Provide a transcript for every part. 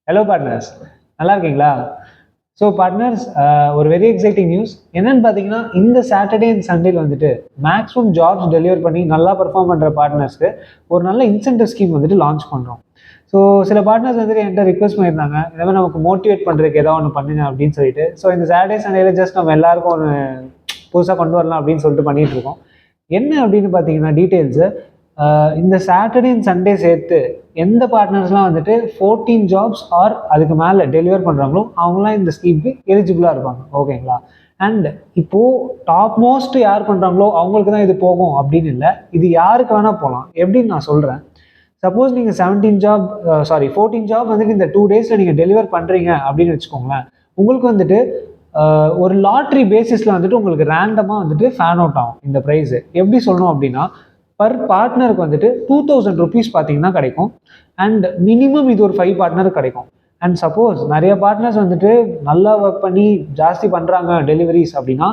Hello partners, நல்லா இருக்கீங்களா? So partners, ஒரு வெரி எக்ஸைட்டிங் நியூஸ் என்னன்னு பார்த்தீங்கன்னா, இந்த சாட்டர்டே அண்ட் சண்டேல வந்துட்டு மேக்ஸிமம் ஜாப்ஸ் டெலிவர் பண்ணி நல்லா பெர்ஃபார்ம் பண்ணுற பார்ட்னர்ஸ்க்கு ஒரு நல்ல இன்சென்டிவ் ஸ்கீம் வந்துட்டு லான்ச் பண்ணுறோம். ஸோ சில பார்ட்னர்ஸ் வந்துட்டு என்கிட்ட ரிக்வஸ்ட் பண்ணியிருந்தாங்க, இந்த மாதிரி நமக்கு மோட்டிவேட் பண்ணுறதுக்கு ஏதாவது ஒன்று பண்ணுங்க அப்படின்னு சொல்லிட்டு. ஸோ இந்த சாட்டர்டே சண்டேல ஜஸ்ட் நம்ம எல்லாருக்கும் ஒன்று புதுசாக கொண்டு வரலாம் அப்படின்னு சொல்லிட்டு பண்ணிட்டு இருக்கோம். என்ன அப்படின்னு பார்த்தீங்கன்னா டீட்டெயில்ஸு, இந்த சாட்டர்டே அண்ட் சண்டே சேர்த்து எந்த பார்ட்னர்ஸ்லாம் வந்துட்டு 14 ஜாப்ஸ் ஆர் அதுக்கு மேலே டெலிவர் பண்ணுறாங்களோ அவங்களாம் இந்த ஸ்கீமுக்கு எலிஜிபிளாக இருப்பாங்க. ஓகேங்களா? அண்ட் இப்போது டாப் மோஸ்ட் யார் பண்ணுறாங்களோ அவங்களுக்கு தான் இது போகும் அப்படின்னு இல்லை, இது யாருக்கு வேணால் போகலாம். எப்படின்னு நான் சொல்கிறேன். சப்போஸ் நீங்கள் 14 ஜாப் வந்துட்டு இந்த 2 டேஸில் நீங்கள் டெலிவர் பண்ணுறீங்க அப்படின்னு வச்சுக்கோங்களேன். உங்களுக்கு வந்துட்டு ஒரு லாட்ரி பேசிஸில் வந்துட்டு உங்களுக்கு ரேண்டமாக வந்துட்டு ஃபேன் அவுட் ஆகும் இந்த ப்ரைஸு. எப்படி சொல்லணும் அப்படின்னா, பர் பார்ட்னருக்கு வந்துட்டு 2000 ருபீஸ் பார்த்தீங்கன்னா கிடைக்கும். அண்ட் மினிமம் இது ஒரு 5 பார்ட்னருக்கு கிடைக்கும். அண்ட் சப்போஸ் நிறைய பார்ட்னர்ஸ் வந்துட்டு நல்லா ஒர்க் பண்ணி ஜாஸ்தி பண்ணுறாங்க டெலிவரிஸ் அப்படின்னா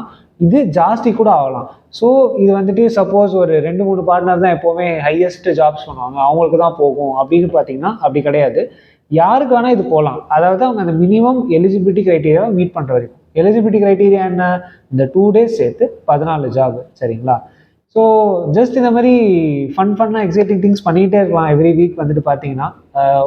இது ஜாஸ்தி கூட ஆகலாம். ஸோ இது வந்துட்டு சப்போஸ் ஒரு 2-3 பார்ட்னர் தான் எப்போவுமே ஹையஸ்ட் ஜாப்ஸ் பண்ணுவாங்க, அவங்களுக்கு தான் போகும் அப்படின்னு பார்த்தீங்கன்னா அப்படி கிடையாது. யாருக்கு வேணால் இது போகலாம். அதாவது அவங்க அந்த மினிமம் எலிஜிபிலிட்டி க்ரைட்டீரியாவை மீட் பண்ணுற வரைக்கும். எலிஜிபிலிட்டி க்ரைட்டீரியா என்ன? இந்த 2 டேஸ் சேர்த்து 14 ஜாப். சரிங்களா? ஸோ ஜஸ்ட் இந்த மாதிரி ஃபன்னாக எக்ஸைட்டிங் திங்ஸ் பண்ணிகிட்டே இருக்கலாம். எவ்ரி வீக் வந்துட்டு பார்த்தீங்கன்னா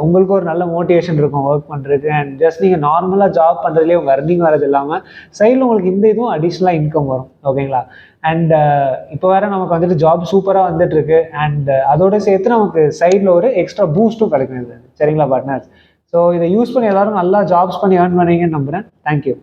உங்களுக்கு ஒரு நல்ல மோட்டிவேஷன் இருக்கும் ஒர்க் பண்ணுறதுக்கு. அண்ட் ஜஸ்ட் நீங்கள் நார்மலாக ஜாப் பண்ணுறதுலேயே உங்கள் அர்னிங் வரது இல்லாமல் சைடில் உங்களுக்கு இந்த இதுவும் அடிஷ்னலாக இன்கம் வரும். ஓகேங்களா? அண்ட் இப்போ வேறு நமக்கு வந்துட்டு ஜாப் சூப்பராக வந்துட்டுருக்கு. அண்ட் அதோட சேர்த்து நமக்கு சைடில் ஒரு எக்ஸ்ட்ரா பூஸ்ட்டும் கிடைக்கும். சரிங்களா பார்ட்னர்ஸ்? ஸோ இதை யூஸ் பண்ணி எல்லோரும் நல்லா ஜாப்ஸ் பண்ணி ஏர்ன் பண்ணுவீங்கன்னு நம்புகிறேன். தேங்க்யூ.